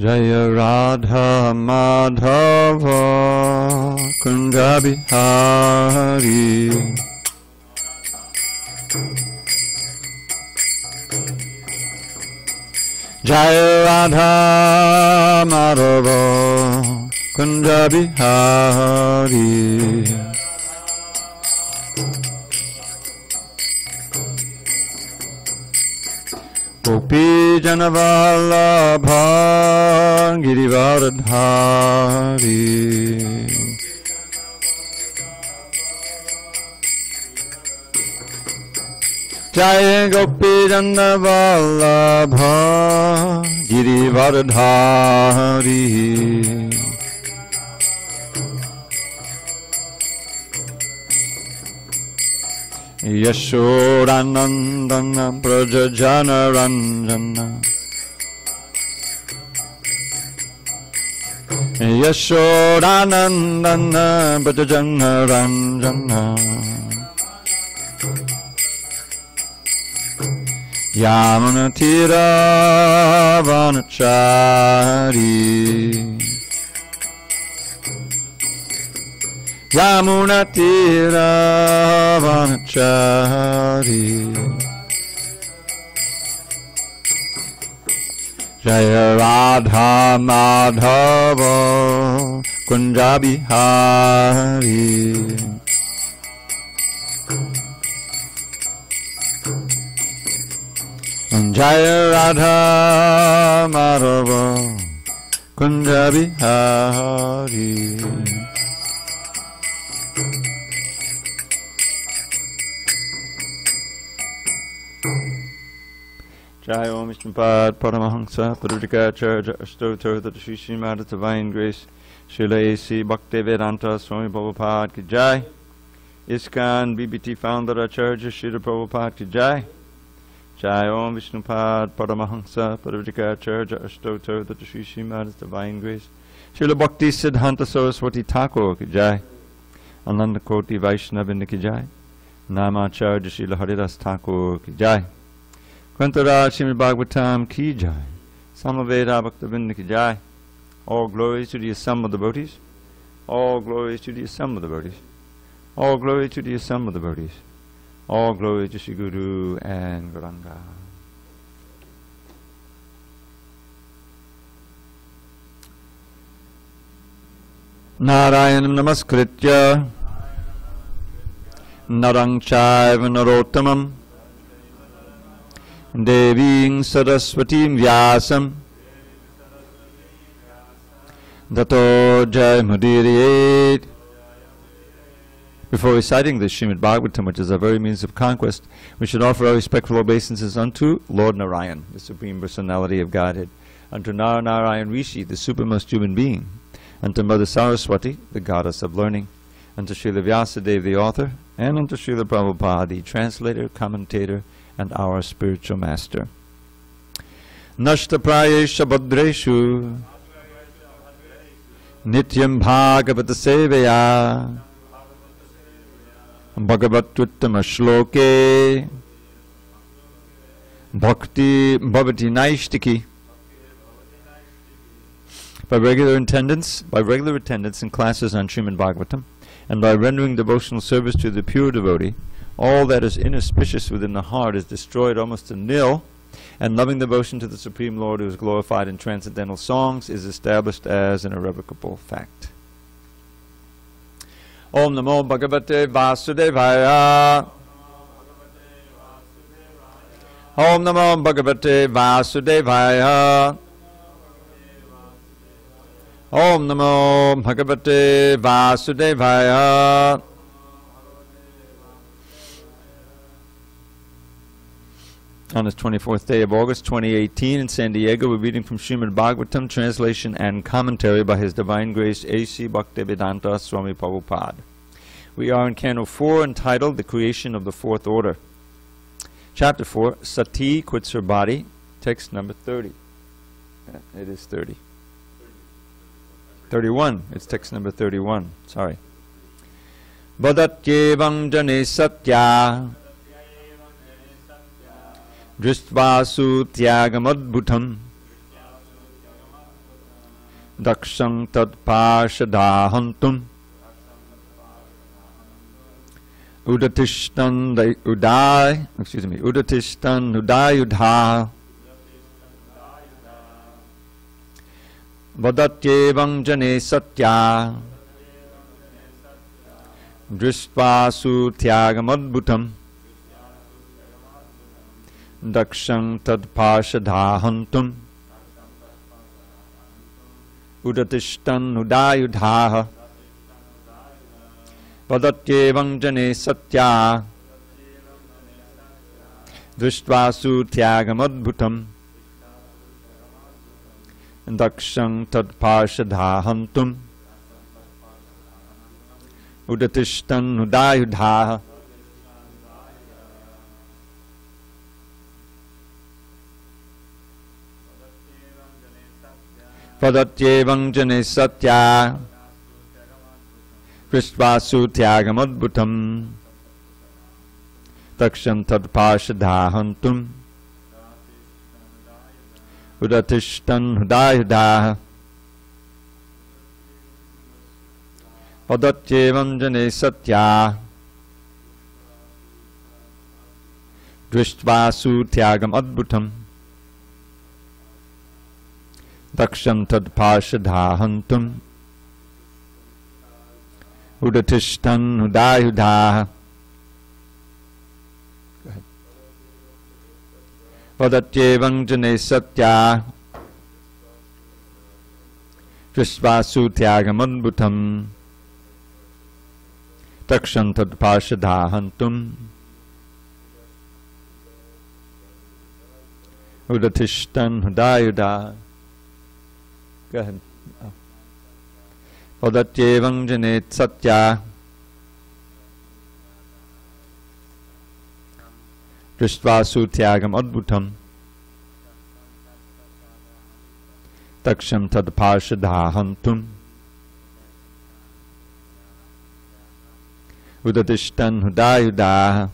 Jaya Radha Madhava Kunda Bihari. Jaya Radha Madhava Kunda Bihari. Gopi Janavallabha Girivaradhari. Jaya Gopi Janavallabha Girivaradhari. Yashodanandana Prajajana Ranjana. Yashodanandana Prajajana Ranjana. Yamunatira Vanachari. Yamunatira Vanachari. Jaya Radha Madhava Kunja Bihari. Jaya Radha Madhava Kunja Bihari. Jai Om Vishnupada Paramahansa Parudikacharya Ashtotar That Shri Srimad Divine Grace Srila A.C. Bhaktivedanta Swami Prabhupada Ki Jai. ISKCON BBT Founder Acharya Srila Prabhupada Ki Jai. Jai Om Vishnupada Paramahansa Parudikacharya Ashtotar That Shri Srimad Divine Grace Srila Bhakti Siddhanta Saraswati Thakur Ki Jai. Ananda Koti Vaishnavinda Ki Jai. Namacharya Srila Haridas Thakur Ki Jai. Kvantaraj srimadbhagavatam Ki Jai. Samaveda Bhaktavinda Ki Jai. All glories to the assembled devotees. All glories to the assembled devotees. All glory to the assembled devotees. All glory to Shri Guru and Gauranga. Narayanam Namaskritya Narang Chaiva Narottamam Deving Saraswatim Vyasam Dato Jayamudiriye. Before reciting the Srimad Bhagavatam, which is our very means of conquest, we should offer our respectful obeisances unto Lord Narayan, the Supreme Personality of Godhead, unto Narayan Rishi, the supermost human being, unto Mother Saraswati, the goddess of learning, unto Srila Vyasadeva, the author, and unto Srila Prabhupada, the translator, commentator, and our spiritual master. Nashta prayesha bhadreshu nityam bhagavata sevaya bhagavatvuttam shloke bhakti bhavati naishtiki. By regular attendance in classes on Srimad Bhagavatam, and by rendering devotional service to the pure devotee, all that is inauspicious within the heart is destroyed almost to nil, and loving devotion to the Supreme Lord, who is glorified in transcendental songs, is established as an irrevocable fact. Om Namo Bhagavate Vasudevaya. Om Namo Bhagavate Vasudevaya. Om Namo Bhagavate Vasudevaya. On this 24th day of August 2018 in SanDiego, we're reading from Srimad Bhagavatam, translation and commentary by His Divine Grace A.C. Bhaktivedanta Swami Prabhupada. We are in Canto 4, entitled The Creation of the Fourth Order. Chapter 4, Sati quits her body, text number 30. It is 30. 31. It's text number 31. Sorry. Badatyevang jane satya Dristvasu Tyagamad Bhutam dakshang tad parshadahantum udatishtan udayudha vadatyevang jane satya drishtvasu tyagamadbhutam dakshang tad parshadahantum udatishtan udayudha vadatyevang jane satya drishtvasu tyagamadbhutam dakshang tad parshadahantum udatishtan udayudha vadatyevang jane satya drishtvasu tyagamadbhutam dakshang tad parshadahantum udatishtan udayudha vadatyevang jane satya drishtvasu tyagamadbhutam dakshang tad parshadahantum udatishtan udayudha vadatyevang jane satya drishtvasu tyagamadbhutam dakshang tad parshadahantum udatishtan udayudha. Go ahead. Vadatyevang jane satya drishtvasu tyagamadbhutam dakshang tad parshadahantum udatishtan udayudha.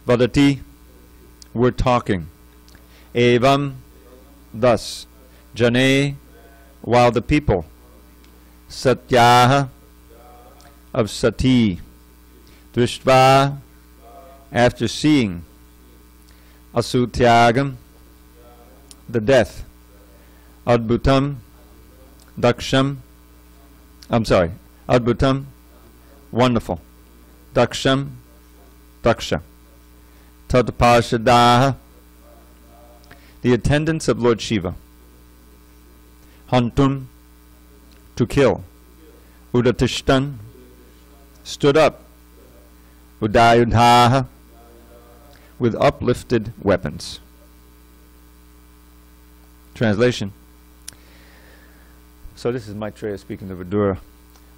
Vadati, we're talking. Evam, thus. Jane, while the people. Satyaha, of sati. Drishtva, after seeing. Asutyagam, the death. Adbhutam, daksham, Adbhutam, wonderful. Daksham, daksha. Tadparshadaha, the attendants of Lord Shiva. Hantum, to kill. Udatishtan, stood up. Udayudha, with uplifted weapons. Translation. So this is Maitreya speaking to Vidura.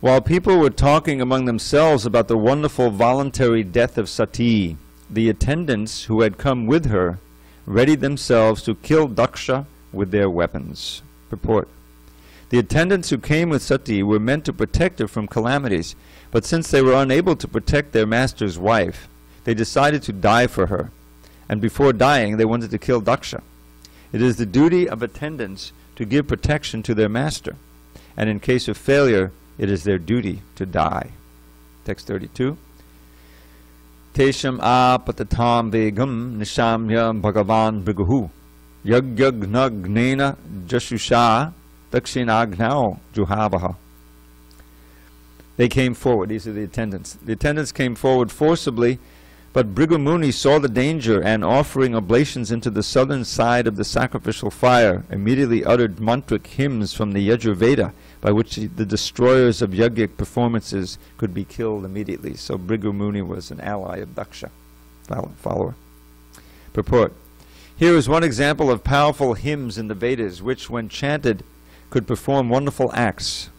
While people were talking among themselves about the wonderful voluntary death of Sati, the attendants who had come with her readied themselves to kill Daksha with their weapons. Purport. The attendants who came with Sati were meant to protect her from calamities, but since they were unable to protect their master's wife, they decided to die for her, and before dying they wanted to kill Daksha. It is the duty of attendants to give protection to their master, and in case of failure, it is their duty to die. Text 32. Tesham apatatam vegam nishamya bhagavan briguhu yagyagnagna jashusha dakshinagnao juhavaha. They came forward. These are the attendants. The attendants came forward forcibly, but Bhrigu Muni saw the danger and, offering oblations into the southern side of the sacrificial fire, immediately uttered mantric hymns from the Yajurveda by which the destroyers of yogic performances could be killed immediately. So Bhrigu Muni was an ally of Daksha, follower. Purport. Here is one example of powerful hymns in the Vedas which, when chanted, could perform wonderful acts.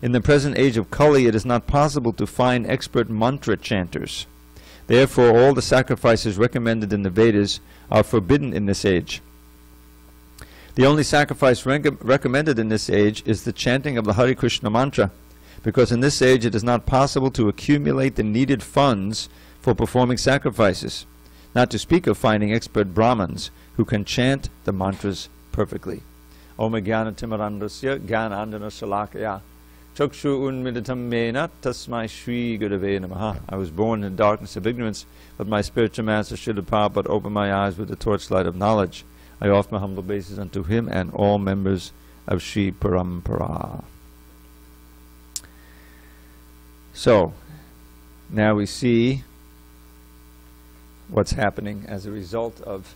In the present age of Kali, it is not possible to find expert mantra chanters. Therefore, all the sacrifices recommended in the Vedas are forbidden in this age. The only sacrifice recommended in this age is the chanting of the Hare Krishna mantra, because in this age it is not possible to accumulate the needed funds for performing sacrifices, not to speak of finding expert Brahmins who can chant the mantras perfectly. Om Jnana Timarandasya Jnanandana Shalakaya Chakshu Unmidatam Mena Tasmai Shri Gurave Namaha. I was born in the darkness of ignorance, but my spiritual master Srila Prabhupada opened my eyes with the torchlight of knowledge. I offer my humble obeisance unto him and all members of Sri Parampara. So, now we see what's happening as a result of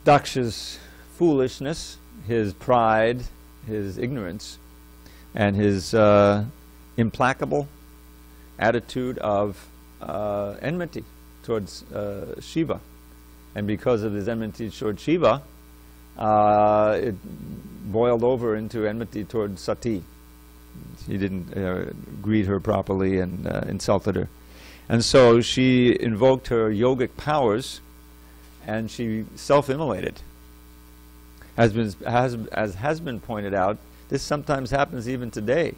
Daksha's foolishness, his pride, his ignorance, and his implacable attitude of enmity towards Shiva. And because of his enmity towards Shiva, it boiled over into enmity towards Sati. He didn't greet her properly and insulted her. And so she invoked her yogic powers and she self-immolated. As has been pointed out, this sometimes happens even today.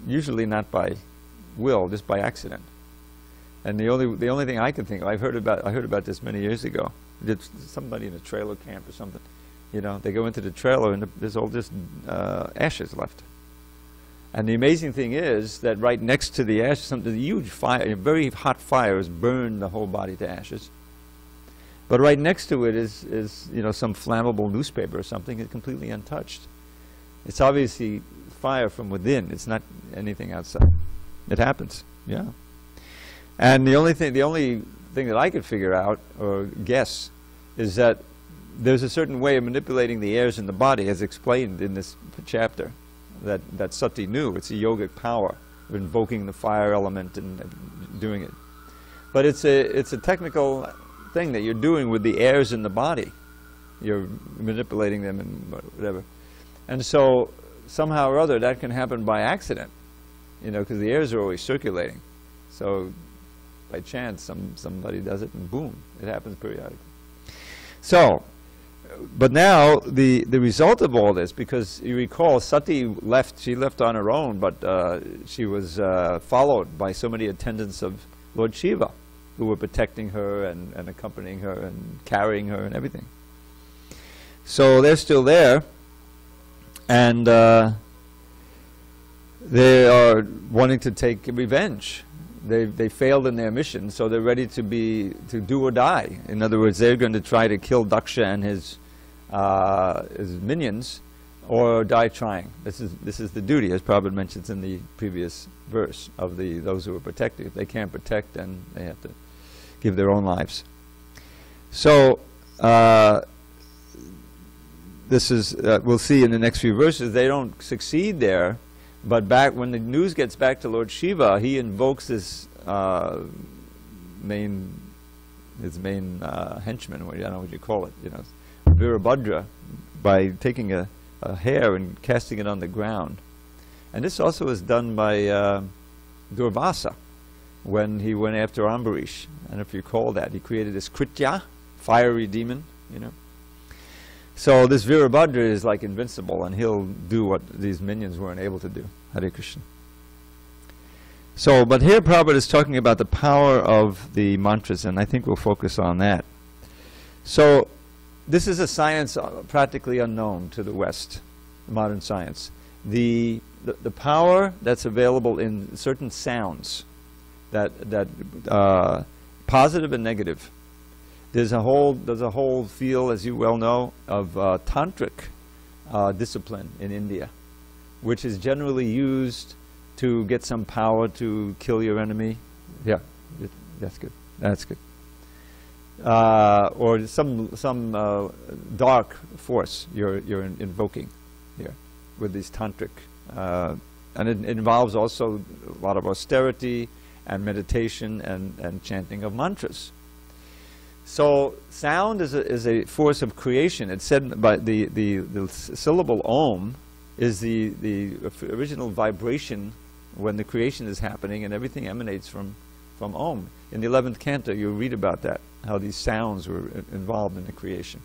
Usually not by will, just by accident. And the only thing I can think of, I heard about this many years ago. Somebody in a trailer camp or something. You know, they go into the trailer and there's all just ashes left. And the amazing thing is that right next to the ashes, a huge fire, a very hot fire has burned the whole body to ashes. But right next to it is some flammable newspaper or something, it's completely untouched. It's obviously fire from within. It's not anything outside. It happens, yeah. And the only thing that I could figure out or guess is that there's a certain way of manipulating the airs in the body, as explained in this chapter, that Sati knew. It's a yogic power of invoking the fire element and doing it. But it's a technical thing that you're doing with the airs in the body. You're manipulating them and whatever. And so somehow or other that can happen by accident, because the airs are always circulating. So by chance somebody does it and boom, it happens periodically. So, but now the result of all this, because you recall Sati she left on her own, but she was followed by so many attendants of Lord Shiva who were protecting her and accompanying her and carrying her and everything. So they're still there, and they are wanting to take revenge. They failed in their mission, so they're ready to do or die. In other words, they're going to try to kill Daksha and his minions, or die trying. This is the duty, as Prabhupada mentions in the previous verse, of those who are protected. If they can't protect, then they have to give their own lives. So this is we'll see in the next few verses. They don't succeed there, but when the news gets back to Lord Shiva, he invokes his main henchman, I don't know what you call it, Virabhadra, by taking a hair and casting it on the ground. And this also is done by Durvasa when he went after Ambarish. I don't know if you recall that. He created this Kritya, fiery demon, So this Virabhadra is like invincible, and he'll do what these minions weren't able to do. Hare Krishna. So, but here Prabhupada is talking about the power of the mantras, and I think we'll focus on that. So, this is a science practically unknown to the West, modern science. The power that's available in certain sounds, that positive and negative. There's a whole field, as you well know, of tantric discipline in India, which is generally used to get some power to kill your enemy. Yeah, that's good. That's good. Or some dark force you're invoking here with these tantric, and it involves also a lot of austerity and meditation and chanting of mantras. So sound is a force of creation. It's said by the syllable Om is the original vibration when the creation is happening, and everything emanates from Om. In the 11th canto, you read about that, how these sounds were involved in the creation.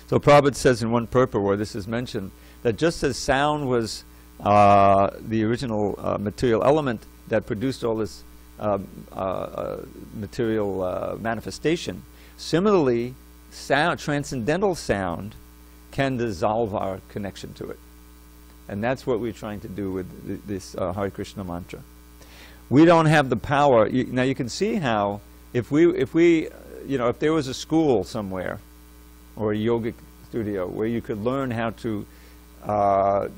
So Prabhupada says in one purport where this is mentioned, that just as sound was the original material element that produced all this material manifestation, similarly, transcendental sound can dissolve our connection to it. And that's what we're trying to do with this Hare Krishna mantra. We don't have the power. Now you can see how if there was a school somewhere or a yogic studio where you could learn how to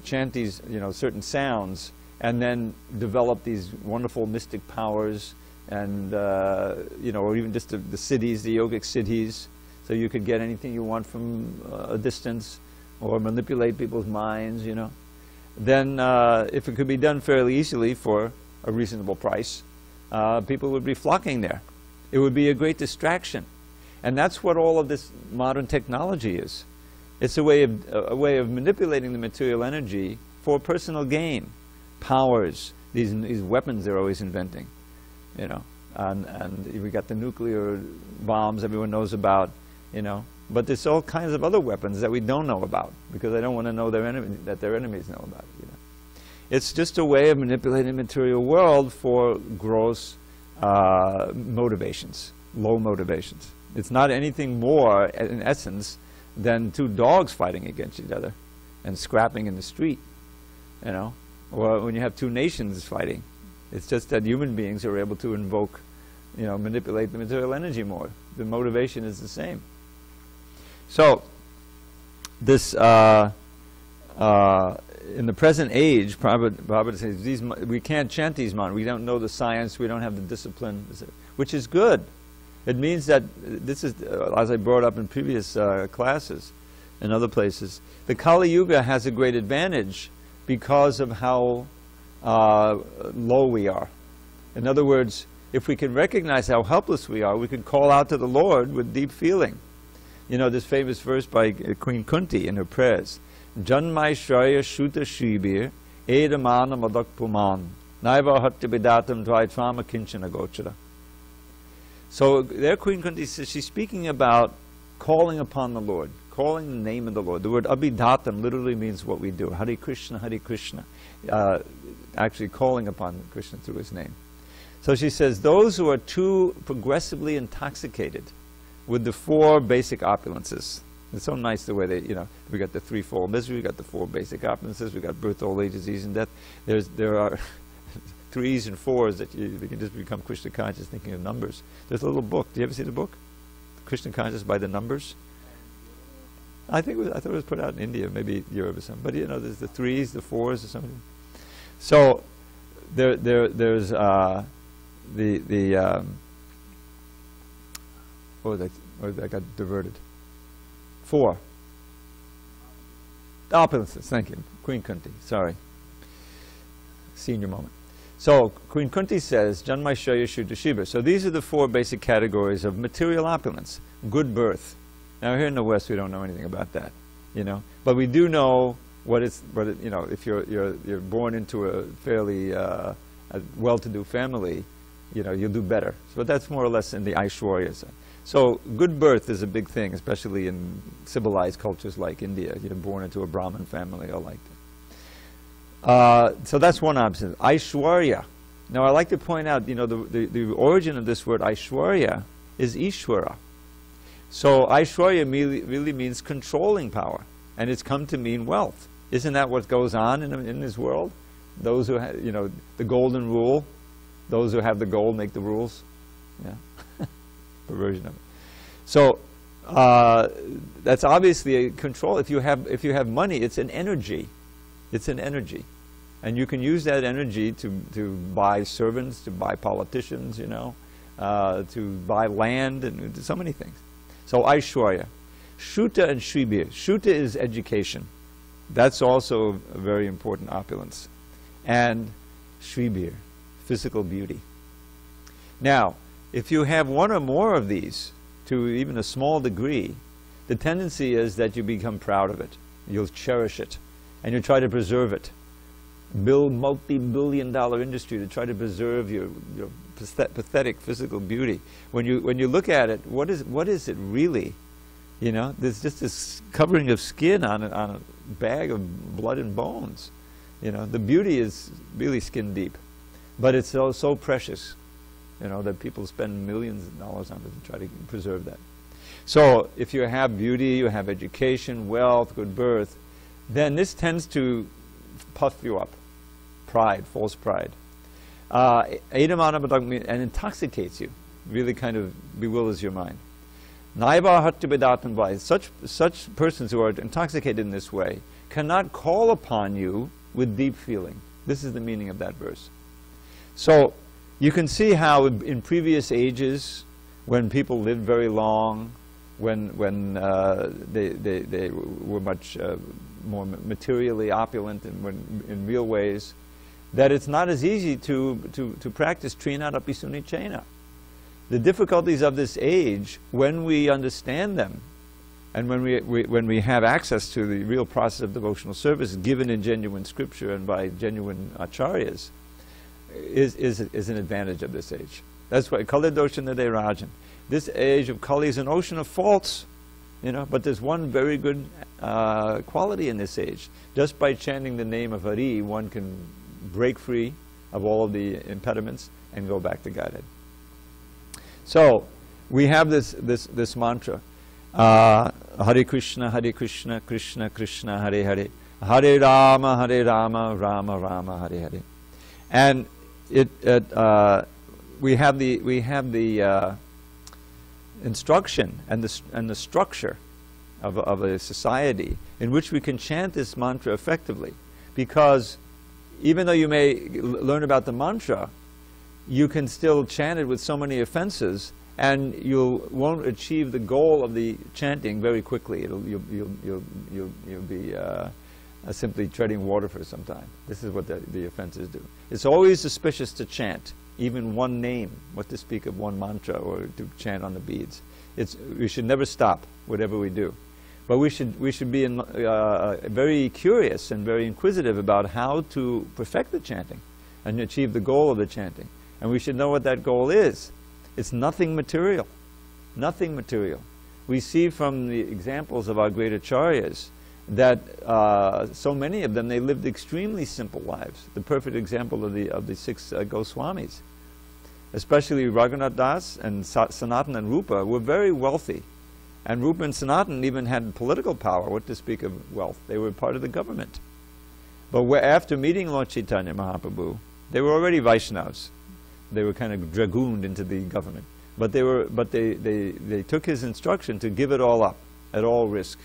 chant these certain sounds and then develop these wonderful mystic powers, and or even just the cities, the yogic cities, so you could get anything you want from a distance or manipulate people's minds, then if it could be done fairly easily for a reasonable price, people would be flocking there. It would be a great distraction. And that's what all of this modern technology is. It's a way of manipulating the material energy for personal gain. Powers, these weapons they're always inventing, and we got the nuclear bombs everyone knows about, but there's all kinds of other weapons that we don't know about because they don't want to know their enemies know about it. It's just a way of manipulating the material world for gross motivations, low motivations. It's not anything more, in essence, than two dogs fighting against each other and scrapping in the street, or when you have two nations fighting. It's just that human beings are able to invoke, manipulate the material energy more. The motivation is the same. So, this, in the present age, Prabhupada says, we can't chant these mantras. We don't know the science, we don't have the discipline, which is good. It means that this is, as I brought up in previous classes and other places, the Kali Yuga has a great advantage because of how low we are. In other words, if we can recognize how helpless we are, we can call out to the Lord with deep feeling. This famous verse by Queen Kunti in her prayers, Janmai Shraya Shuta Shibir Edamana Madak Puman Naiva Hatta Bidatam Dvaitvama Kinchana Gochara. So there Queen Kunti says, she's speaking about calling upon the Lord, calling the name of the Lord. The word Abhidatam literally means what we do. Hare Krishna, actually calling upon Krishna through his name. So she says, those who are too progressively intoxicated with the four basic opulences. It's so nice the way they, we got the threefold misery, we got the four basic opulences, we got birth, old age, disease, and death. There are threes and fours that you can just become Krishna conscious thinking of numbers. There's a little book. Do you ever see the book? Krishna Conscious by the Numbers? I thought it was put out in India, maybe Europe or something. But there's the threes, the fours, or something. So there's I got diverted. Four. Opulences, thank you. Queen Kunti, sorry. Senior moment. So Queen Kunti says, Janmai Shaya Shuddha Shiva. So these are the four basic categories of material opulence. Good birth. Now here in the West we don't know anything about that, but we do know if you're born into a fairly well-to-do family, you'll do better. So that's more or less in the Aishwarya side. So good birth is a big thing, especially in civilized cultures like India. You're born into a Brahmin family or like that. So that's one option. Aishwarya. Now I like to point out, the origin of this word Aishwarya is Ishwara. So Aishwarya really means controlling power, and it's come to mean wealth. Isn't that what goes on in this world? Those who have, the golden rule, those who have the gold make the rules. Yeah, perversion of it. So that's obviously a control. If you have money, it's an energy. It's an energy, and you can use that energy to buy servants, to buy politicians, to buy land, and so many things. So Aishwarya, Shuta and Shribir. Shuta is education. That's also a very important opulence. And Shribir, physical beauty. Now, if you have one or more of these, to even a small degree, the tendency is that you become proud of it. You'll cherish it. And you try to preserve it. Build multi-billion-dollar industry to try to preserve your pathetic physical beauty. When you look at it, what is it really? There's just this covering of skin on a bag of blood and bones. The beauty is really skin deep, but it's so precious. That people spend millions of dollars on it to try to preserve that. So if you have beauty, you have education, wealth, good birth, then this tends to puff you up. Pride, false pride. And intoxicates you, really kind of bewilders your mind. Such persons who are intoxicated in this way cannot call upon you with deep feeling. This is the meaning of that verse. So you can see how in previous ages, when people lived very long, when they were much more materially opulent in real ways, that it's not as easy to practice Trina Rapisuni Chena. The difficulties of this age, when we understand them, and when we have access to the real process of devotional service given in genuine scripture and by genuine acharyas, is an advantage of this age. That's why Kali Doshana De Rajan. This age of Kali is an ocean of faults, you know, but there's one very good quality in this age. Just by chanting the name of Hari, one can break free of all of the impediments and go back to Godhead. So we have this mantra, Hare Krishna, Krishna Krishna, Hare Hare, Hare Rama, Rama Rama, Hare Hare. And we have the instruction and the structure of a society in which we can chant this mantra effectively, because even though you may learn about the mantra, you can still chant it with so many offenses, and you won't achieve the goal of the chanting very quickly. You'll be simply treading water for some time. This is what the offenses do. It's always suspicious to chant even one name, what to speak of one mantra, or to chant on the beads. We should never stop, whatever we do. But we should be very curious and very inquisitive about how to perfect the chanting and achieve the goal of the chanting. And we should know what that goal is. It's nothing material. Nothing material. We see from the examples of our great acharyas that so many of them, they lived extremely simple lives. The perfect example of the six Goswamis, especially Raghunath Das and Sanatan and Rupa, were very wealthy. And Rupa and Sanatan even had political power, what to speak of wealth. They were part of the government. But after meeting Lord Chaitanya Mahaprabhu, they were already Vaishnavas. They were kind of dragooned into the government. But they took his instruction to give it all up, at all risk.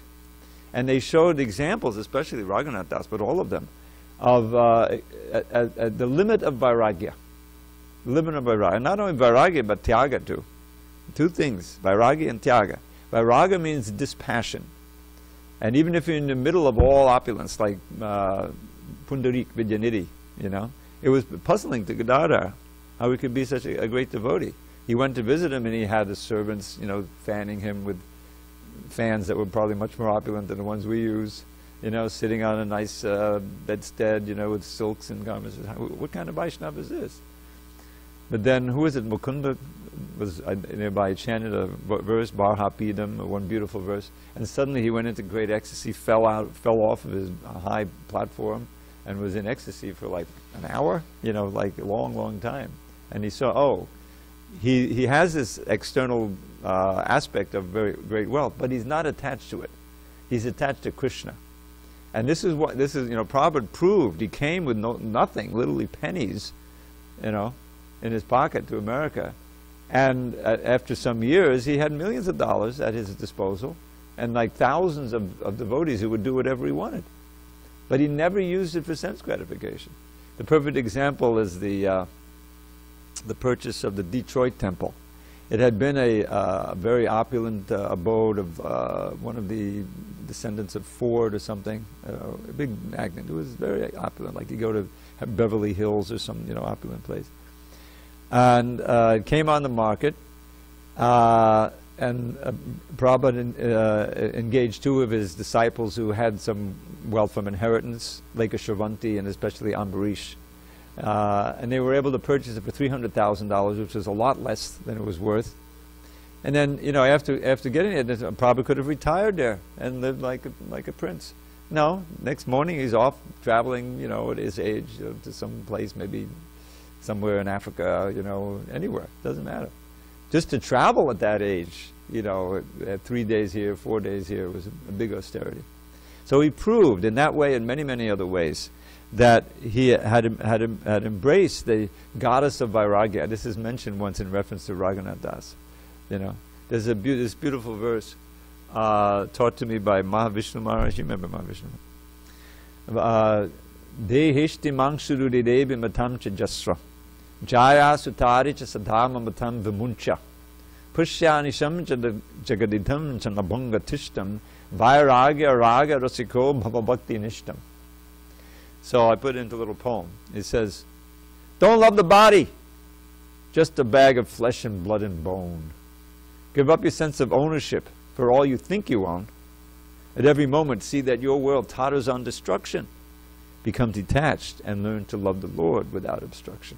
And they showed examples, especially Raghunath Das, but all of them, of the limit of vairagya. The limit of vairagya. Not only vairagya, but tyaga too. Two things, vairagya and tyaga. Vairagya means dispassion. And even if you're in the middle of all opulence, like Pundarik Vidyanidhi, you know, it was puzzling to Gadadhar how he could be such a great devotee. He went to visit him, and he had his servants, you know, fanning him with fans that were probably much more opulent than the ones we use, you know, sitting on a nice bedstead, you know, with silks and garments. What kind of Vaishnava is this? But then, who is it? Mukunda was nearby, chanted a verse, Barhapidam, one beautiful verse, and suddenly he went into great ecstasy, fell off of his high platform, and was in ecstasy for like an hour, you know, like a long, long time. And he saw, oh, he has this external aspect of very great wealth, but he's not attached to it. He's attached to Krishna. And this is, you know, Prabhupada proved. He came with nothing, literally pennies, you know, in his pocket to America. And after some years, he had millions of dollars at his disposal, and like thousands of devotees who would do whatever he wanted. But he never used it for sense gratification. The perfect example is the purchase of the Detroit temple. It had been a very opulent abode of one of the descendants of Ford or something, a big magnate. It was very opulent, like you go to Beverly Hills or some, you know, opulent place. And it came on the market, and Prabhupada engaged two of his disciples who had some wealth from inheritance, Leka Shravanti and especially Ambarish. And they were able to purchase it for $300,000, which was a lot less than it was worth. And then, you know, after getting it, Prabhupada could have retired there and lived like a prince. No, next morning he's off traveling, you know, at his age, to some place, maybe somewhere in Africa, you know, anywhere, doesn't matter. Just to travel at that age you know, 3 days here, 4 days here. It was a big austerity. So he proved in that way and many, many other ways that he had embraced the goddess of Vairagya. This is mentioned once in reference to Raghunath Das. You know, there's this beautiful verse taught to me by Mahavishnu Maharaj. You remember Mahavishnu? Dehishti mangshurudi devi matam cha jasra jaya sutari cha sadhama matam vimuncha pushyanisham cha jagadidham cha nabhanga tishtam vairagya raga rasiko bhava bhakti nishtam. So I put it into a little poem. It says, don't love the body, just a bag of flesh and blood and bone. Give up your sense of ownership for all you think you own. At every moment, see that your world totters on destruction. Become detached and learn to love the Lord without obstruction.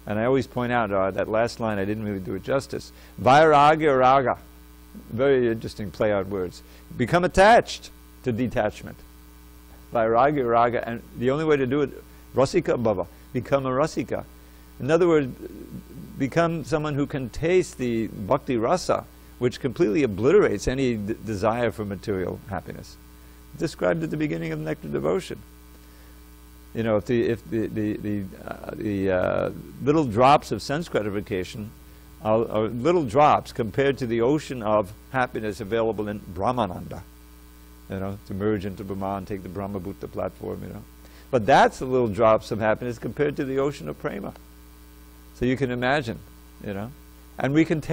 And I always point out that last line, I didn't really do it justice. Vairagya raga. Very interesting play out words. Become attached to detachment. Vairagya raga. And the only way to do it, rasika bhava. Become a rasika. In other words, become someone who can taste the bhakti rasa, which completely obliterates any desire for material happiness. Described at the beginning of Nectar Devotion. You know, if the little drops of sense gratification are little drops compared to the ocean of happiness available in Brahmananda, you know, to merge into Brahman, take the Brahmabhuta platform, you know. But that's the little drops of happiness compared to the ocean of prema. So you can imagine, you know. And we can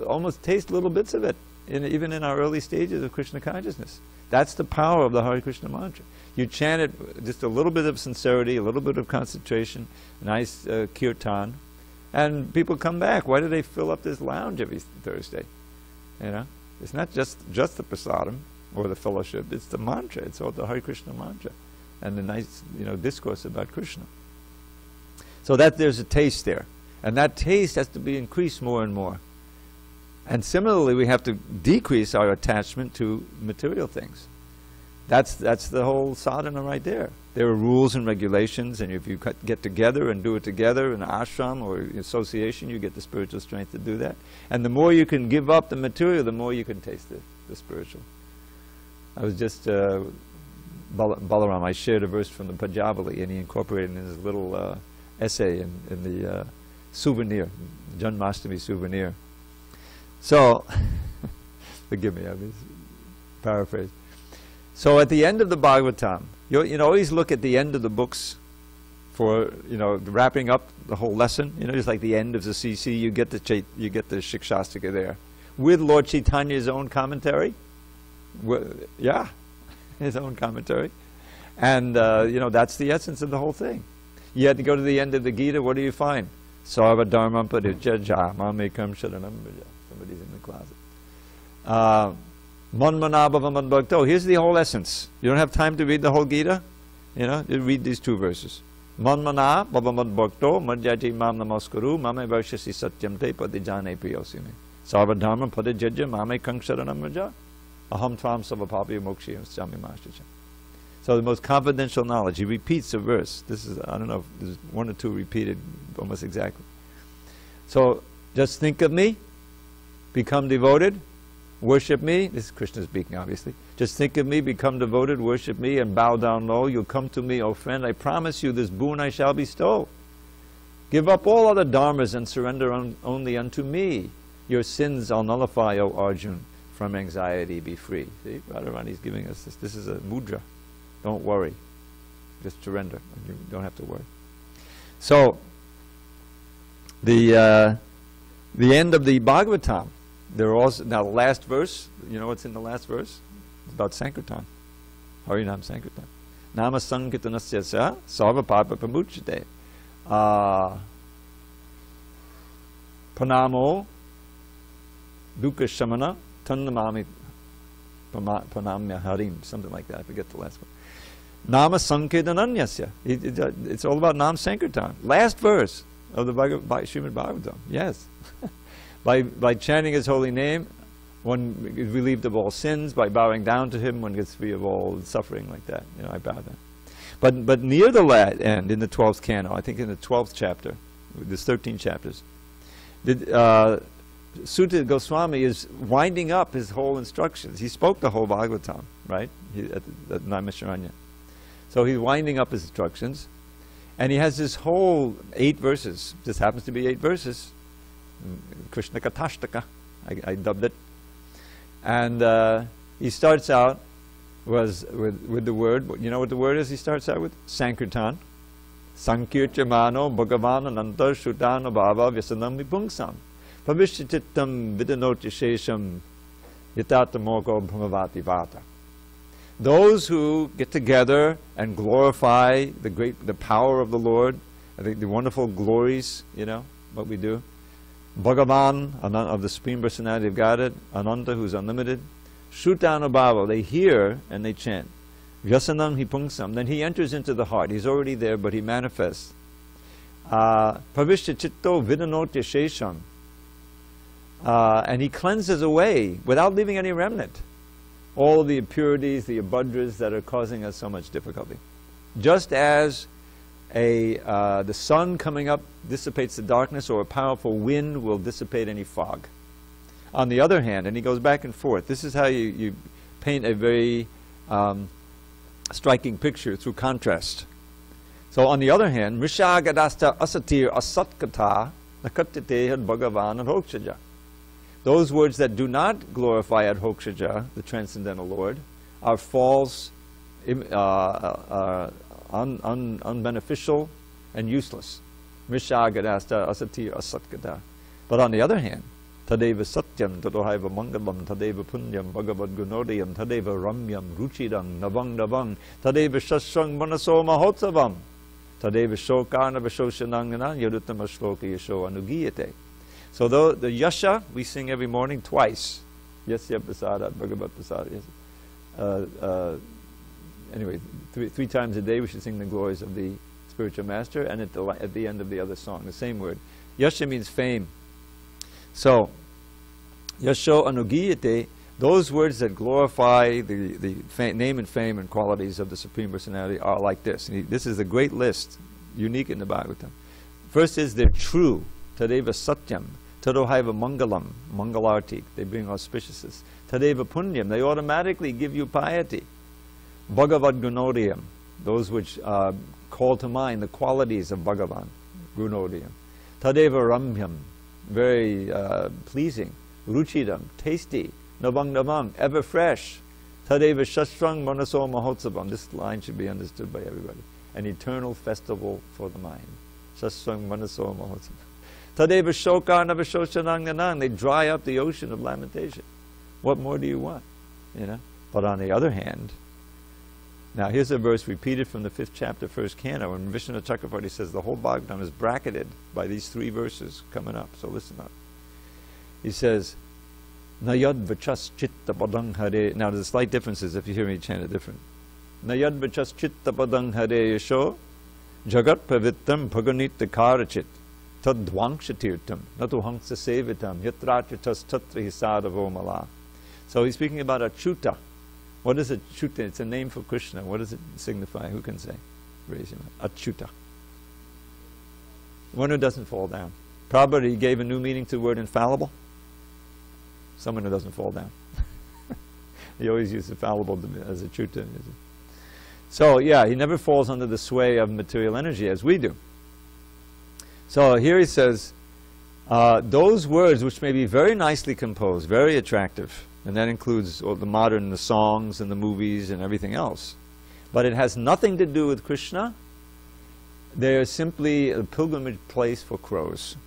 almost taste little bits of it, even in our early stages of Krishna consciousness. That's the power of the Hare Krishna mantra. You chant it, just a little bit of sincerity, a little bit of concentration, nice kirtan, and people come back. Why do they fill up this lounge every Thursday? You know, it's not just the prasadam or the fellowship. It's the mantra. It's all the Hare Krishna mantra, and the nice, you know, discourse about Krishna. So that there's a taste there, and that taste has to be increased more and more. And similarly, we have to decrease our attachment to material things. That's the whole sadhana right there. There are rules and regulations, and if you get together and do it together in an ashram or association, you get the spiritual strength to do that. And the more you can give up the material, the more you can taste the spiritual. I was just, Balaram, I shared a verse from the Pajavali, and he incorporated it in his little essay in the souvenir, Janmashtami souvenir. So, forgive me, I mean, paraphrase. So at the end of the Bhagavatam, you know, always look at the end of the books for, you know, wrapping up the whole lesson. You know, just like the end of the CC, you get the Shikshastika there. With Lord Chaitanya's own commentary. Yeah, his own commentary. And, you know, that's the essence of the whole thing. You had to go to the end of the Gita, what do you find? Sarva dharmam parijajya mamekam sharanam braja. Somebody's in the closet. Manmanabhava madbhakto. Here's the whole essence. You don't have time to read the whole Gita? You know, you read these two verses. Manmanabhava madbhakto madhyaji mam namaskaru mame varshasi satyam te padijane priyosime. Sarva dharmam parijajya mamekam sharanam braja. Aham tvam savapapi mokshiyam sami mashacha. So the most confidential knowledge. He repeats a verse. This is, I don't know, if there's one or two repeated almost exactly. So just think of me, become devoted, worship me. This is Krishna speaking, obviously. Just think of me, become devoted, worship me, and bow down low. You'll come to me, O friend. I promise you this boon I shall bestow. Give up all other dharmas and surrender only unto me. Your sins I'll nullify, O Arjun. From anxiety be free. See, Radharani's giving us this. This is a mudra. Don't worry. Just surrender. You don't have to worry. So, the end of the Bhagavatam, there are also, now the last verse, you know what's in the last verse? It's about Sankirtan. Harinam Sankirtan. Nama Sankirtanasya Sarva Papa Pramuchate. Pranamo Dukkha Shamana Tannamami Pranamya Harim. Something like that. I forget the last one. Nama Sankirtananyasya. It's all about Nam Sankirtan. Last verse of the Srimad Bhagavatam. Yes. by chanting His holy name, one is relieved of all sins. By bowing down to Him, one gets free of all suffering like that. You know, I bow down. But near the end, in the 12th canto, I think in the 12th chapter, there's 13 chapters, Sutta Goswami is winding up his whole instructions. He spoke the whole Bhagavatam, right? At Naimisharanya. So he's winding up his instructions. And he has this whole 8 verses. This happens to be 8 verses. Krishna Katashtaka, I dubbed it. And he starts out with the word. You know what the word is he starts out with? Sankirtan. Sankirtamano Bhagavan Ananta Shrutana Bhava Vyasanam Vipungsam. Pavishchittam Vidanoti Shesham Yatatamoko Brahmavati Vata. Those who get together and glorify the power of the Lord, I think the wonderful glories, you know, what we do. Bhagavan, of the Supreme Personality of Godhead, Ananta, who's unlimited. Shrutanubhava, they hear and they chant. Vyasanam hipungsam, then he enters into the heart. He's already there, but he manifests. Pravishya chitto vidanotya shesham. And he cleanses away, without leaving any remnant, all of the impurities, the abudras that are causing us so much difficulty. Just as the sun coming up dissipates the darkness, or a powerful wind will dissipate any fog. On the other hand, and he goes back and forth, this is how you paint a very striking picture through contrast. So on the other hand, Mrishagadasta asatir asatkata nakatyate bhagavan adhokshaja. Those words that do not glorify adhokshaja, the transcendental Lord, are false, unbeneficial, and useless. Mrishagadasta asatir asatkata. But on the other hand, Tadeva Satyam, Tadohaiva Mangalam, Tadeva Punyam, Bhagavad Gunodiyam, Tadeva Ramyam, Ruchidam, Navang Navang, Tadeva Shashrang Manaso Mahotsavam, Tadeva Shokarna Vashoshanangana, Yadutama Shloka Yasho Anugiyate. So the Yasha we sing every morning twice. Yasya Prasada, Bhagavad Prasada. Yes. Anyway, three times a day we should sing the glories of the spiritual master, and at the end of the other song, the same word. Yasha means fame. So, Yasho Anugiyate, those words that glorify the name and fame and qualities of the Supreme Personality are like this. And this is a great list, unique in the Bhagavatam. First is they're true. Tadeva Satyam. Tadohaiva Mangalam. Mangalartik. They bring auspiciousness. Tadeva Punyam. They automatically give you piety. Bhagavad Gunodiyam. Those which call to mind the qualities of Bhagavan. Gunodiyam. Tadeva Ramyam. Very pleasing. Ruchidam, tasty. Navang Navang, ever fresh. Tadeva Shastrang Manaso Mahotsavam. This line should be understood by everybody. An eternal festival for the mind. Shastrang Manaso Mahotsavam. Tadeva Shokarna Vashoshanang Nanang. They dry up the ocean of lamentation. What more do you want? You know? But on the other hand, now here's a verse repeated from the 5th chapter, 1st canto, when Vishnu Chakravarti says the whole Bhagavatam is bracketed by these 3 verses coming up. So listen up. He says, Nayad vachas chitta padang hare. Now there's slight differences if you hear me chant it different. Nayad vachas chitta padang hare yasho jagat pavittam bhaganita karachit tad dvangshatirtam natu hangsa sevitam yatrachatas tatra hisadavo mala. So he's speaking about achyuta. What is achyuta? It's a name for Krishna. What does it signify? Who can say? Raise your hand. Achyuta. One who doesn't fall down. Prabhupada, he gave a new meaning to the word infallible. Someone who doesn't fall down. He always used infallible as achyuta. So yeah, he never falls under the sway of material energy as we do. So here he says, those words which may be very nicely composed, very attractive, and that includes all the songs and the movies and everything else. But it has nothing to do with Krishna. They're simply a pilgrimage place for crows.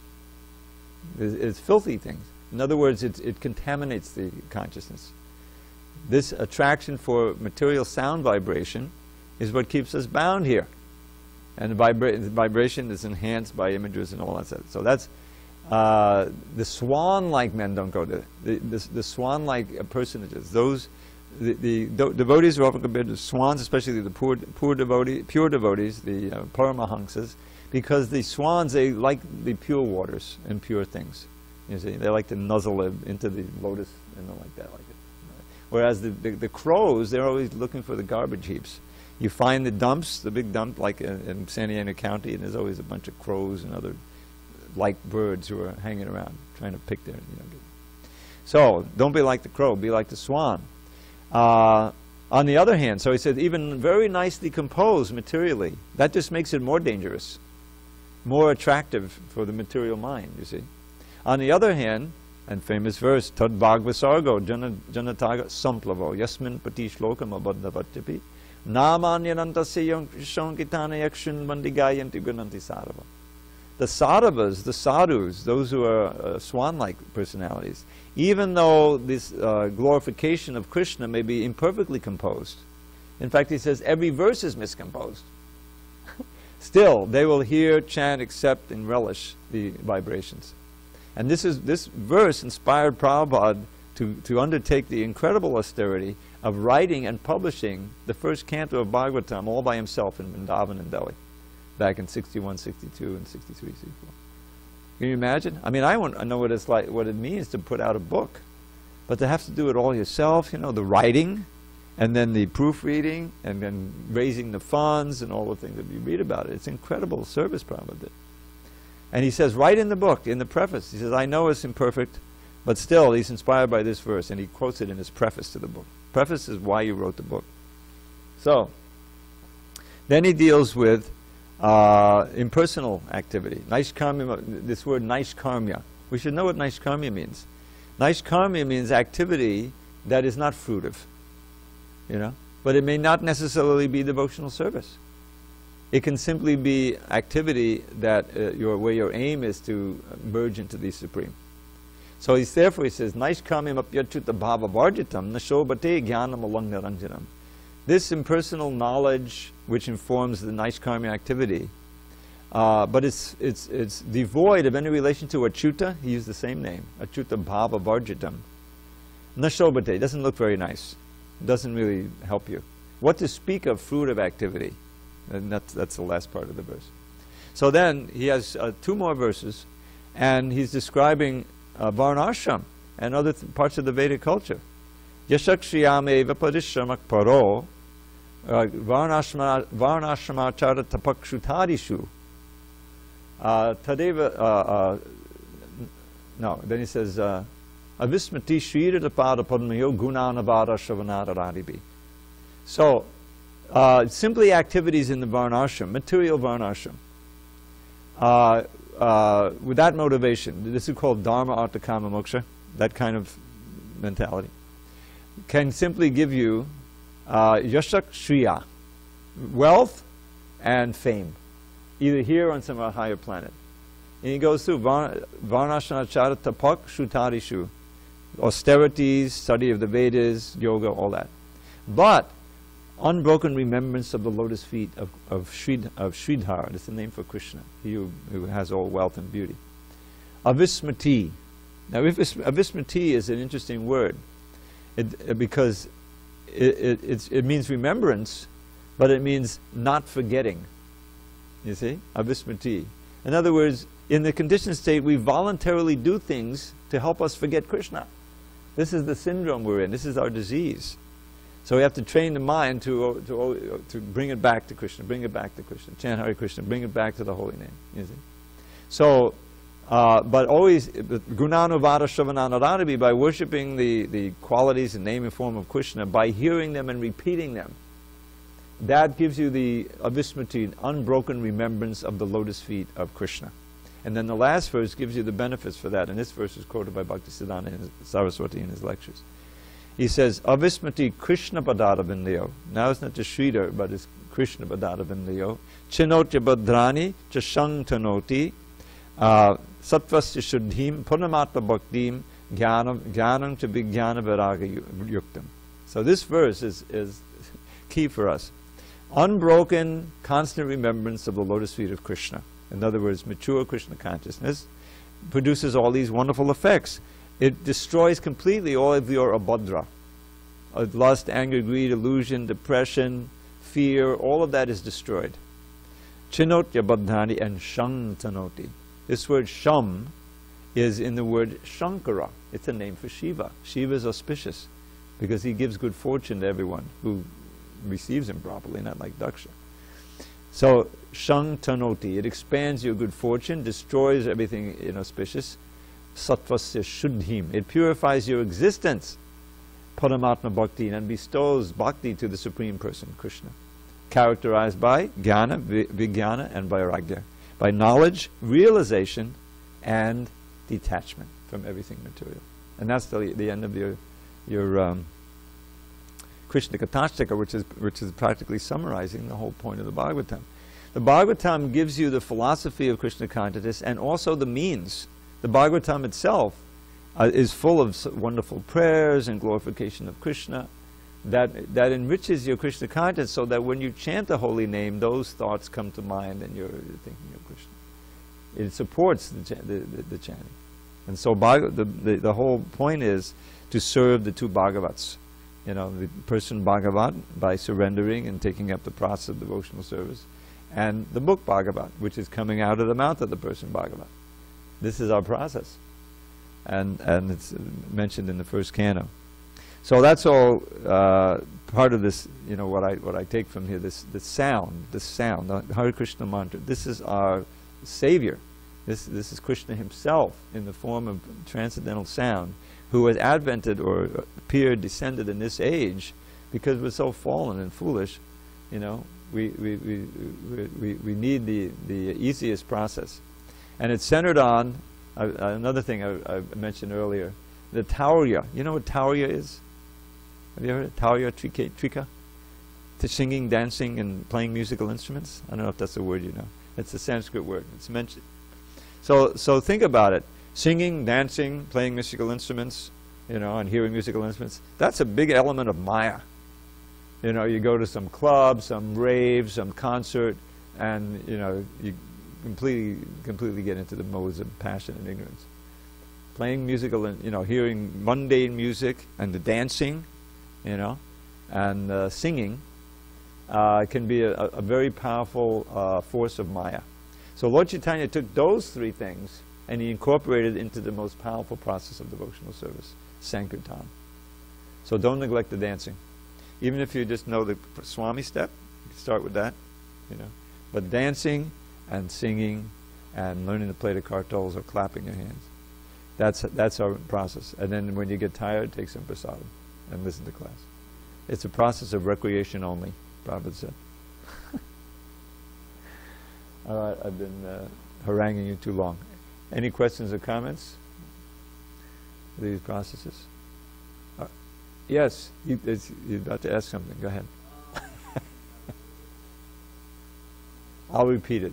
It's filthy things. In other words, it contaminates the consciousness. This attraction for material sound vibration is what keeps us bound here. And the vibration is enhanced by images and all that stuff. So that's the swan-like men don't go to the swan-like personages. Those the devotees are often compared to swans, especially the pure devotees, the paramahansas, because the swans, they like the pure waters and pure things. You see, they like to nuzzle into the lotus and like that, like it. Whereas the crows, they're always looking for the garbage heaps. You find the dumps, the big dump, like in SanDiego County, and there's always a bunch of crows and other light birds who are hanging around trying to pick their, So, don't be like the crow, be like the swan. On the other hand, so he said, even very nicely composed materially, that just makes it more dangerous, more attractive for the material mind, you see. On the other hand, and famous verse, Tad Bhagavasargo Janataga Samplavo Yasmin Pati Shlokam Abadhavatapi Namanyanantasya Shankitana Yakshin Mandigayanti Gunanti Sarava. The Saravas, the sadhus, those who are swan-like personalities, even though this glorification of Krishna may be imperfectly composed, in fact he says every verse is miscomposed, still they will hear, chant, accept, and relish the vibrations. And this verse inspired Prabhupada to undertake the incredible austerity of writing and publishing the first canto of Bhagavatam all by himself in Vrindavan and Delhi, back in 61, 62, and 63, 64. Can you imagine? I mean, I know what it's like, what it means to put out a book, but to have to do it all yourself, the writing, and then the proofreading, and then raising the funds, and all the things that you read about it. It's incredible service Prabhupada did. And he says, right in the book, in the preface, he says, I know it's imperfect, but still he's inspired by this verse, and he quotes it in his preface to the book. Preface is why you wrote the book. So, then he deals with impersonal activity. Naishkarmya, this word naishkarmya. We should know what naishkarmya means. Naishkarmya means activity that is not fruitive, but it may not necessarily be devotional service. It can simply be activity that where your aim is to merge into the Supreme. So therefore he says, Naishkarmyam apyachuta bhava varjitam nashobate jnanam alangnaranjanam. This impersonal knowledge which informs the Naishkarmya activity, but it's devoid of any relation to achyuta. He used the same name, achyuta bhava varjitam. Nashobate, doesn't look very nice. Doesn't really help you. What to speak of fruit of activity? And that's the last part of the verse. So then he has two more verses, and he's describing varnashram and other parts of the Vedic culture. Yashakshiyame viparishamak paro varnashramachara tapakshutadishu tadeva no, then he says avismati shriradapada padmayo gunanavada shravanararadibi. So simply activities in the varnashram, material varnashram, with that motivation, this is called dharma artha kama moksha, that kind of mentality, can simply give you yashak shriya, wealth and fame, either here or on some higher planet. And he goes through varnashanachara tapak shutarishu, austerities, study of the Vedas, yoga, all that. But unbroken remembrance of the lotus feet of Sridhar, that's the name for Krishna, he who has all wealth and beauty. Avismati. Now avismati is an interesting word, because it means remembrance, but it means not forgetting. You see? Avismati. In other words, in the conditioned state, we voluntarily do things to help us forget Krishna. This is the syndrome we're in. This is our disease. So we have to train the mind to bring it back to Krishna, bring it back to Krishna, chant Hare Krishna, bring it back to the holy name. You see? So, but always, gunanuvada shravananaradabi, by worshipping the qualities and name and form of Krishna, by hearing them and repeating them, that gives you the avismati, unbroken remembrance of the lotus feet of Krishna. And then the last verse gives you the benefits for that, and this verse is quoted by Bhaktisiddhanta Saraswati in his lectures. He says, avismati Krishna padada vindyo. Now it's not just Sridhar, but it's Krishna padada vindyo. Chinotya badrani chashang tanoti sattvasya shuddhim punamatma bhaktim jnanam to vijnana viraga yuktam. So this verse is key for us. Unbroken, constant remembrance of the lotus feet of Krishna. In other words, mature Krishna consciousness produces all these wonderful effects. It destroys completely all of your abhadra. Lust, anger, greed, illusion, depression, fear, all of that is destroyed. Chinotya baddhani and shang tanoti. This word sham is in the word Shankara. It's a name for Shiva. Shiva is auspicious because he gives good fortune to everyone who receives him properly, not like Daksha. So, shang tanoti, it expands your good fortune, destroys everything inauspicious. Sattvasya shuddhim, it purifies your existence. Paramatma bhakti, and bestows bhakti to the Supreme Person, Krishna. Characterized by jnana, vijnana, and vairagya. By knowledge, realization, and detachment from everything material. And that's the end of your Krishna Katastaka, which is practically summarizing the whole point of the Bhagavatam. The Bhagavatam gives you the philosophy of Krishna consciousness and also the means. The Bhagavatam itself is full of wonderful prayers and glorification of Krishna that enriches your Krishna consciousness, so that when you chant the holy name, those thoughts come to mind and you're thinking of Krishna. It supports the chanting. And so the whole point is to serve the two Bhagavats. The person Bhagavat by surrendering and taking up the process of devotional service, and the book Bhagavat, which is coming out of the mouth of the person Bhagavat. This is our process. And it's mentioned in the first canto. So that's all part of this, what I take from here, the sound, the Hare Krishna mantra. This is our Savior. This is Krishna himself in the form of transcendental sound, who has advented or appeared, descended in this age, because we're so fallen and foolish. We need the easiest process, and it's centered on another thing I mentioned earlier, the taurya. You know what taurya is? Have you heard of taurya trika? To singing, dancing, and playing musical instruments. I don't know if that's a word you know. It's a Sanskrit word. It's mentioned. So think about it. Singing, dancing, playing musical instruments, and hearing musical instruments. That's a big element of Maya. You go to some club, some rave, some concert, and you completely get into the modes of passion and ignorance. Playing musical, and hearing mundane music and the dancing, and singing can be a very powerful force of Maya. So Lord Chaitanya took those three things and he incorporated it into the most powerful process of devotional service, Sankirtan. So don't neglect the dancing. Even if you just know the Swami step, you can start with that, But dancing and singing and learning to play the kartals or clapping your hands, that's our process. And then when you get tired, take some prasadam and listen to class. It's a process of recreation only, Prabhupada said. All right, I've been haranguing you too long. Any questions or comments for these processes? Yes, you're about to ask something. Go ahead. I'll repeat it.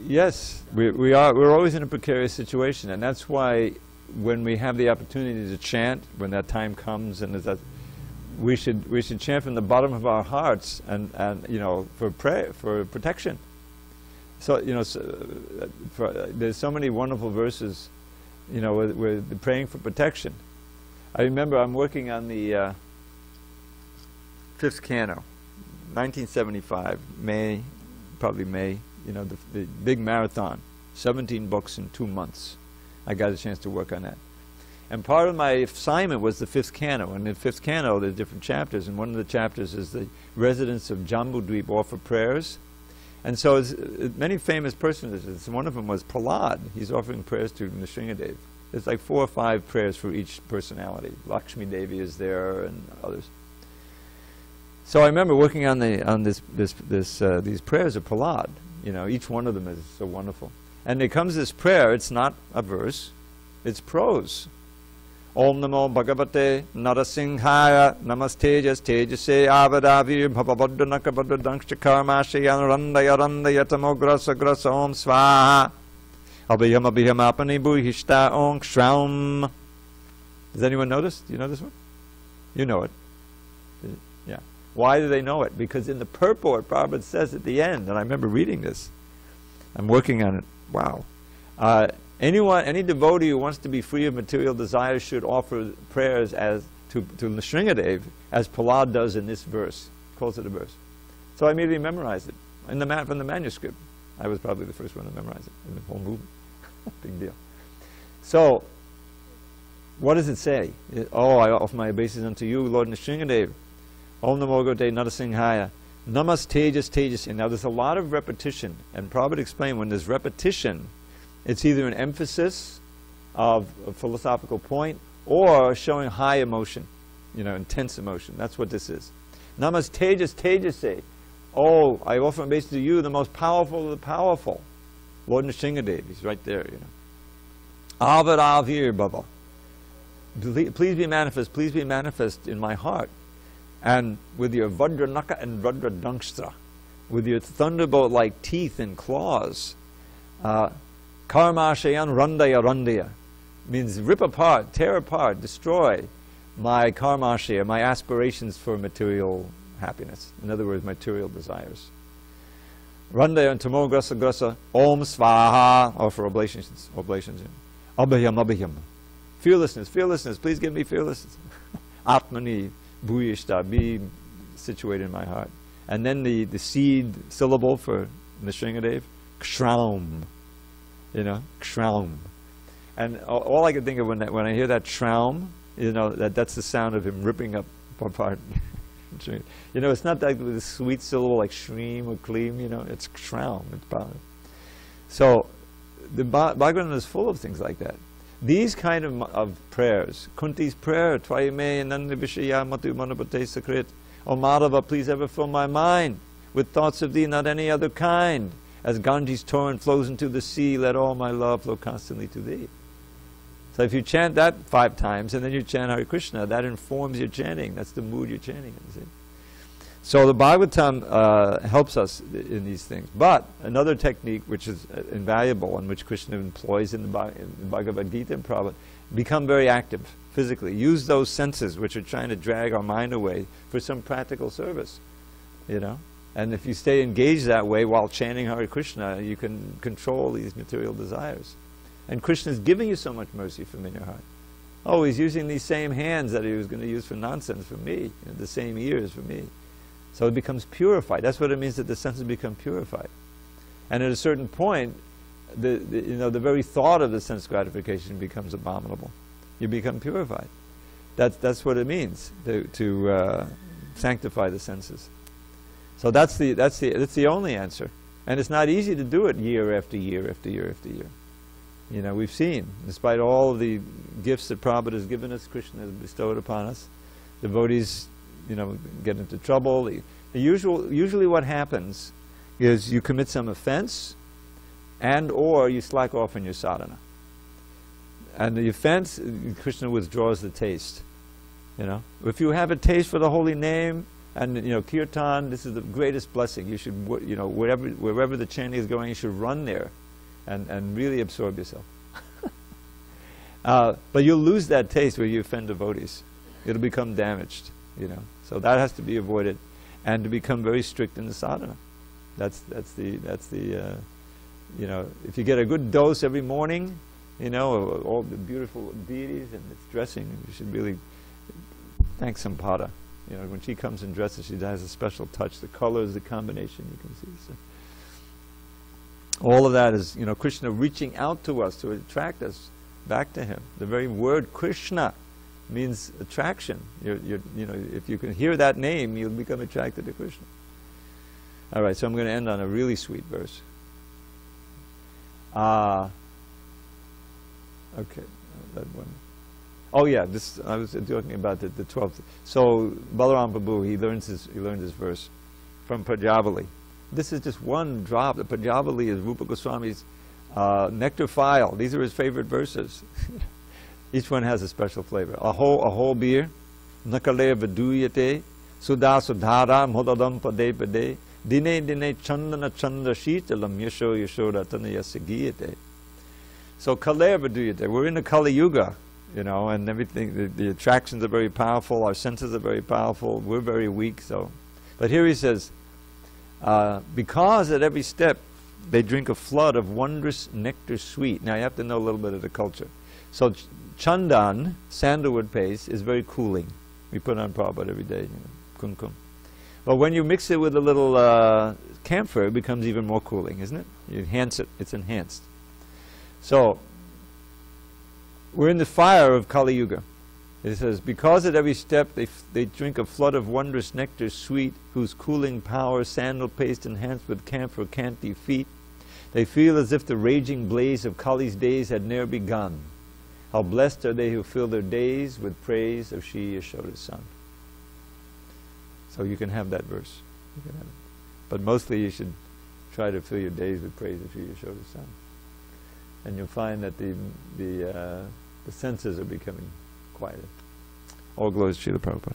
Yes, we're always in a precarious situation, and that's why when we have the opportunity to chant, when that time comes, and we should chant from the bottom of our hearts, and for prayer, for protection. So there's so many wonderful verses, we're praying for protection. I remember I'm working on the fifth canto, 1975, probably May. The big marathon, 17 books in 2 months. I got a chance to work on that. And part of my assignment was the fifth canto. And in the fifth canto, there's different chapters. And one of the chapters is the residents of Jambudweep offer prayers. And so many famous personages. One of them was Prahlad. He's offering prayers to Nrsingadev. There's like 4 or 5 prayers for each personality. Lakshmi Devi is there and others. So I remember working on these prayers of Prahlad. Each one of them is so wonderful. And there comes this prayer, it's not a verse, it's prose. Om Namo Bhagavate Narasinghaya Namastejas Tejase Avadavir Bhavabhaddhanaka Karmashayanarandaya Randayatamograsa Grasa Om Svaha Abhiyam Abhiyam Apani Bhuhishta Om Shraum. Does anyone notice? Do you know this one? You know it. Yeah. Why do they know it? Because in the purport, Prabhupada says at the end, and I remember reading this, I'm working on it, wow. Any devotee who wants to be free of material desires should offer prayers as to Nrsingadev as Prahlad does in this verse. Calls it a verse. So I immediately memorized it from the manuscript. I was probably the first one to memorize it in the whole movement. Big deal. So, what does it say? Oh, I offer my obeisance unto you, Lord Nrsingadev. Om Namo Bhagavate Narasimhaya. Namas Tejas Tejas. Now there's a lot of repetition. And Prabhupada explained when there's repetition, it's either an emphasis of a philosophical point or showing high emotion, intense emotion. That's what this is. Namas Tejas Tejase. Oh, I offer my obeisance to you, the most powerful of the powerful. Lord Nrsingadev, he's right there, Avar Avir Baba. Please be manifest in my heart. And with your Vajranaka and Vajradangshtra, with your thunderbolt-like teeth and claws, Karmashayan Randaya Randaya, means rip apart, tear apart, destroy my karmashaya, my aspirations for material happiness. In other words, material desires. Randaya and Tamo Grasa Grasa, Om Svaha, offer oblations. Abhayam, Abhayam. Fearlessness, please give me fearlessness. Atmani, Bhuyishta, be situated in my heart. And then the seed syllable for Nrsingadev, Kshraum. Kshraum. And all I can think of when I hear that Shraum, that's the sound of him ripping up apart. It's not like the sweet syllable like Shreem or Kleem, it's Shraum. So the Bhagavatam is full of things like that. These kind of prayers, Kunti's prayer, Tvayame Ananda Vishaya Matu Manapate Sakrit, O Madhava, please ever fill my mind with thoughts of thee, not any other kind. As Ganges torrent flows into the sea, let all my love flow constantly to thee. So if you chant that 5 times and then you chant Hare Krishna, that informs your chanting. That's the mood you're chanting in. See? So the Bhagavatam helps us in these things. But another technique which is invaluable and which Krishna employs in the Bhagavad Gita and Prabhupada, become very active physically. Use those senses which are trying to drag our mind away for some practical service. And if you stay engaged that way while chanting Hare Krishna, you can control these material desires. And Krishna is giving you so much mercy from in your heart. Oh, he's using these same hands that he was going to use for nonsense for me, the same ears for me. So it becomes purified. That's what it means that the senses become purified. And at a certain point, the very thought of the sense gratification becomes abominable. You become purified. That's what it means to sanctify the senses. So that's the only answer. And it's not easy to do it year after year after year after year. We've seen, despite all of the gifts that Prabhupada has given us, Krishna has bestowed upon us, devotees, get into trouble. Usually what happens is you commit some offense and or you slack off in your sadhana. And the offense, Krishna withdraws the taste. If you have a taste for the holy name, and kirtan, this is the greatest blessing. You should, wherever the chanting is going, you should run there and really absorb yourself. But you'll lose that taste where you offend devotees. It'll become damaged, So that has to be avoided, and to become very strict in the sadhana. That's the if you get a good dose every morning, of all the beautiful deities and its dressing, you should really thank Sampada. When she comes in dresses, she has a special touch. The colors, the combination, you can see. So all of that is, Krishna reaching out to us to attract us back to Him. The very word Krishna means attraction. If you can hear that name, you'll become attracted to Krishna. All right, so I'm going to end on a really sweet verse. Okay, that one. Oh yeah, I was talking about the 12th. So Balaram Prabhu, he learned this verse from Prajavali. This is just one drop. The Prajavali is Rupa Goswami's nectar file. These are his favorite verses. Each one has a special flavor. Aho beer, nakale vaduyate, sudha sudhara modadam pade pade, dine dine chandana chanda shitalam yasho yashoda tanayasya giyate. So kale vaduyate, we're in the Kali Yuga. And everything, the attractions are very powerful, our senses are very powerful, we're very weak, so. But here he says, because at every step they drink a flood of wondrous nectar sweet. Now you have to know a little bit of the culture. So chandan, sandalwood paste, is very cooling. We put on Prabhupada every day, kumkum. But when you mix it with a little camphor, it becomes even more cooling, isn't it? You enhance it, it's enhanced. So, we're in the fire of Kali Yuga. It says, because at every step they drink a flood of wondrous nectar sweet, whose cooling power sandal paste enhanced with camphor can't defeat. They feel as if the raging blaze of Kali's days had ne'er begun. How blessed are they who fill their days with praise of Shri Yashoda's son. So you can have that verse. You can have it. But mostly you should try to fill your days with praise of Shri Yashoda's son. And you'll find that the senses are becoming quieter. All glories to Srila Prabhupada.